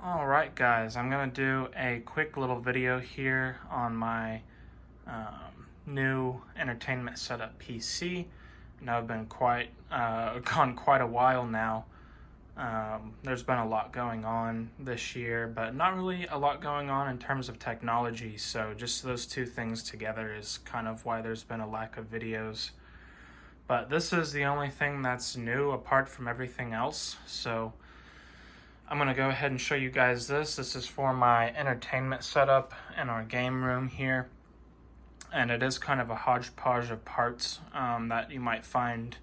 Alright guys, I'm going to do a quick little video here on my new entertainment setup PC. Now I've been gone quite a while now. There's been a lot going on this year, but not really a lot going on in terms of technology, so just those two things together is kind of why there's been a lack of videos. But this is the only thing that's new apart from everything else, so I'm going to go ahead and show you guys this. This is for my entertainment setup in our game room here. And it is kind of a hodgepodge of parts that you might find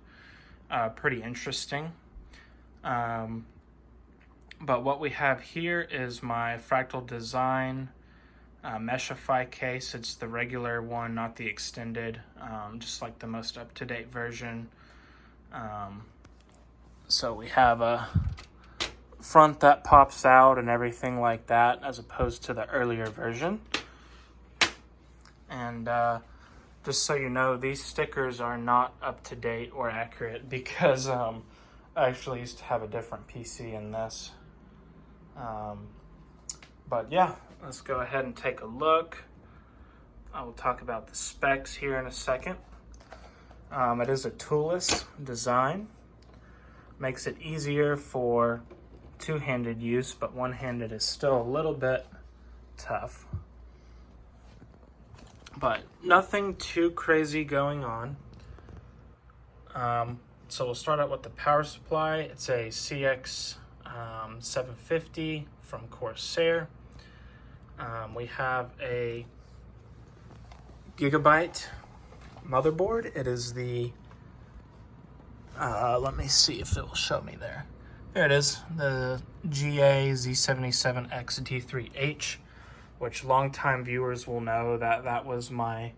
pretty interesting. But what we have here is my Fractal Design Meshify case. It's the regular one, not the extended, just like the most up-to-date version. So we have a front that pops out and everything like that, as opposed to the earlier version. And just so you know, these stickers are not up to date or accurate because I actually used to have a different PC in this. But yeah, let's go ahead and take a look. I will talk about the specs here in a second. It is a toolless design. Makes it easier for two-handed use, but one-handed is still a little bit tough. But nothing too crazy going on. So we'll start out with the power supply. It's a CX 750 from Corsair. We have a Gigabyte motherboard. It is the, let me see if it will show me there. There it is, the GA Z77X D3H, which longtime viewers will know that that was my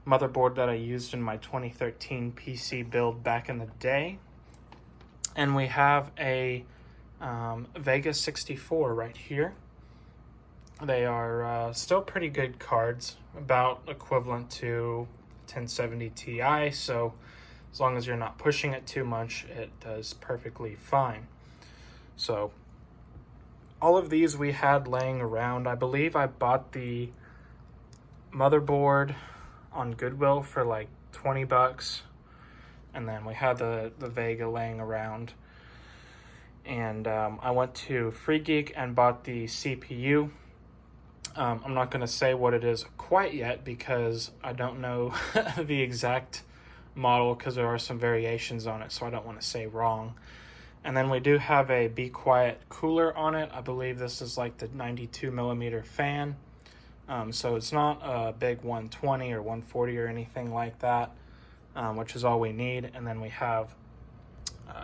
motherboard that I used in my 2013 PC build back in the day. And we have a Vega 64 right here. They are still pretty good cards, about equivalent to 1070 Ti, so as long as you're not pushing it too much, it does perfectly fine. So all of these we had laying around. I believe I bought the motherboard on Goodwill for like 20 bucks. And then we had the Vega laying around. And I went to Free Geek and bought the CPU. I'm not going to say what it is quite yet because I don't know the exact model because there are some variations on it, so I don't want to say wrong. And then we do have a Be Quiet cooler on it. I believe this is like the 92 millimeter fan. So it's not a big 120 or 140 or anything like that, which is all we need. And then we have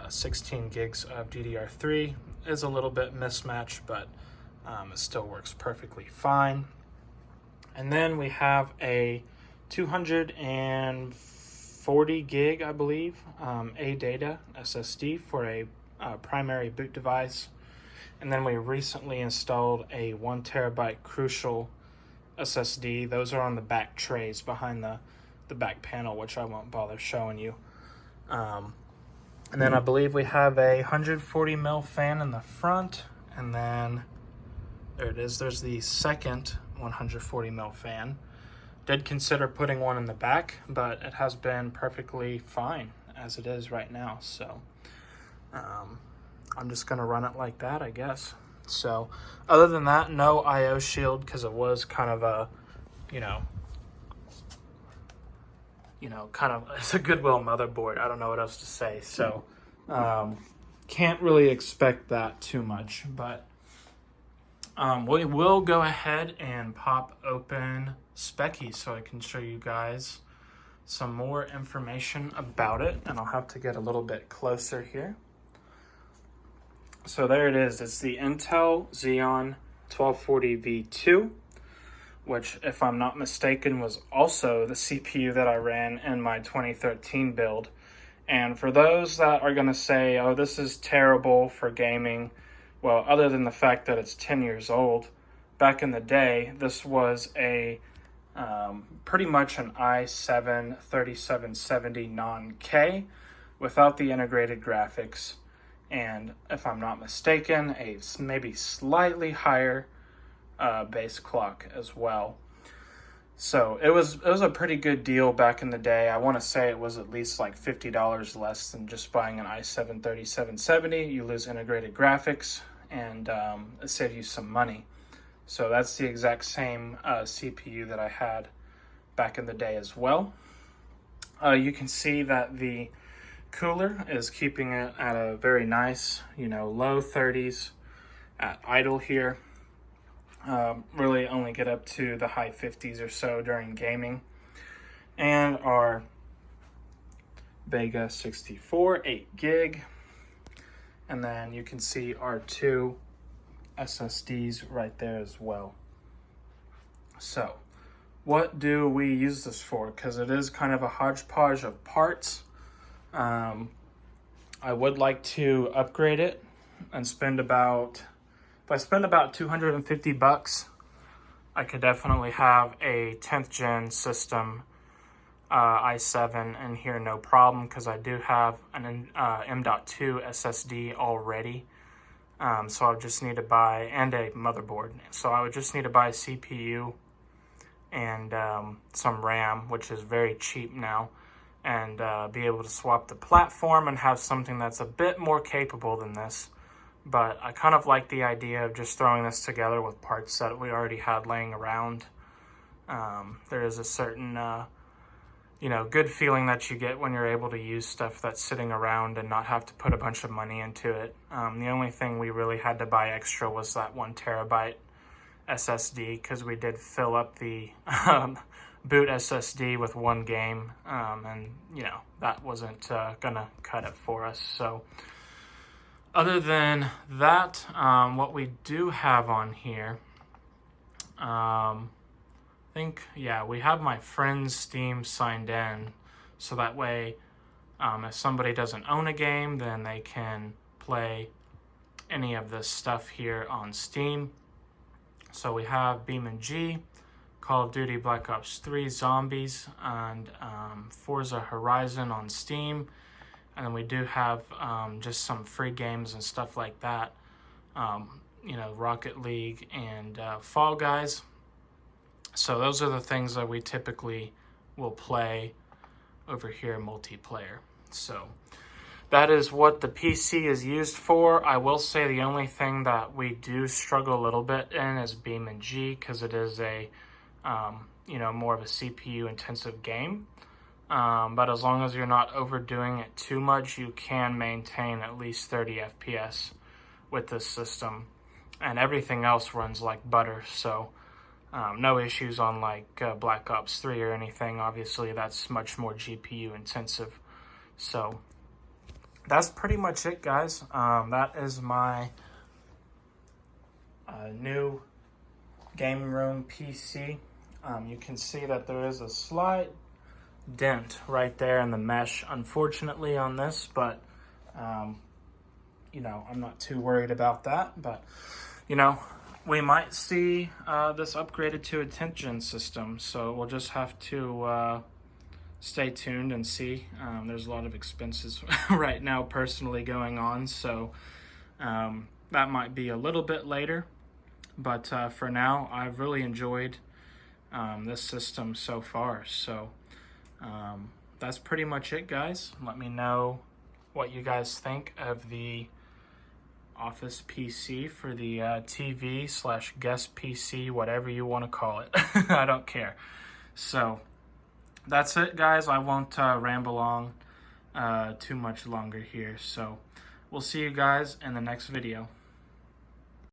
16 gigs of DDR3. It's a little bit mismatched, but it still works perfectly fine. And then we have a 240 gig, I believe, ADATA SSD for a primary boot device. And then we recently installed a 1 terabyte Crucial SSD. Those are on the back trays behind the back panel, which I won't bother showing you. And then I believe we have a 140 mil fan in the front, and then there it is. There's the second 140 mil fan. Did consider putting one in the back, but it has been perfectly fine as it is right now. So I'm just gonna run it like that, I guess. So other than that, no IO shield because it was kind of a, it's a Goodwill motherboard. I don't know what else to say. So can't really expect that too much, but we will go ahead and pop open Speccy so I can show you guys some more information about it, and I'll have to get a little bit closer here. So there it is. It's the Intel Xeon 1240V2, which, if I'm not mistaken, was also the CPU that I ran in my 2013 build. And for those that are going to say, oh, this is terrible for gaming, well, other than the fact that it's 10 years old, back in the day, this was a pretty much an i7 3770 non-K without the integrated graphics. and if I'm not mistaken, a maybe slightly higher base clock as well. So it was a pretty good deal back in the day. I want to say it was at least like $50 less than just buying an i7 3770. You lose integrated graphics, and it saved you some money. So that's the exact same CPU that I had back in the day as well. You can see that the cooler is keeping it at a very nice, low 30s at idle here. Really only get up to the high 50s or so during gaming. And our Vega 64, 8 gig. And then you can see our 2 SSDs right there as well. So, what do we use this for? Because it is kind of a hodgepodge of parts. I would like to upgrade it and spend about... If I spend about $250, I could definitely have a 10th gen system i7 in here, no problem, because I do have an M.2 SSD already. So I would just need to buy, and a motherboard. So I would just need to buy a CPU and some RAM, which is very cheap now, and be able to swap the platform and have something that's a bit more capable than this. But I kind of like the idea of just throwing this together with parts that we already had laying around. There is a certain, good feeling that you get when you're able to use stuff that's sitting around and not have to put a bunch of money into it. The only thing we really had to buy extra was that 1 terabyte SSD, because we did fill up the boot SSD with 1 game, and, that wasn't gonna cut it for us. So other than that, what we do have on here, we have my friend's Steam signed in, so that way if somebody doesn't own a game, then they can play any of this stuff here on Steam. So we have BeamNG, Call of Duty Black Ops 3 Zombies, and Forza Horizon on Steam. And then we do have just some free games and stuff like that. Rocket League and Fall Guys. So those are the things that we typically will play over here multiplayer. So that is what the PC is used for. I will say the only thing that we do struggle a little bit in is BeamNG, because it is a, more of a CPU intensive game. But as long as you're not overdoing it too much, you can maintain at least 30 FPS with this system. And everything else runs like butter, so no issues on like Black Ops 3 or anything. Obviously, that's much more GPU intensive. So that's pretty much it, guys. That is my new gaming room PC. You can see that there is a slight dent right there in the mesh, unfortunately, on this, but I'm not too worried about that. But we might see this upgraded to a 10th gen system, so we'll just have to stay tuned and see. There's a lot of expenses right now personally going on, so that might be a little bit later. But for now, I've really enjoyed this system so far. So that's pretty much it, guys. Let me know what you guys think of the office PC for the TV/guest PC, whatever you want to call it. I don't care. So that's it, guys. I won't ramble on too much longer here. So we'll see you guys in the next video.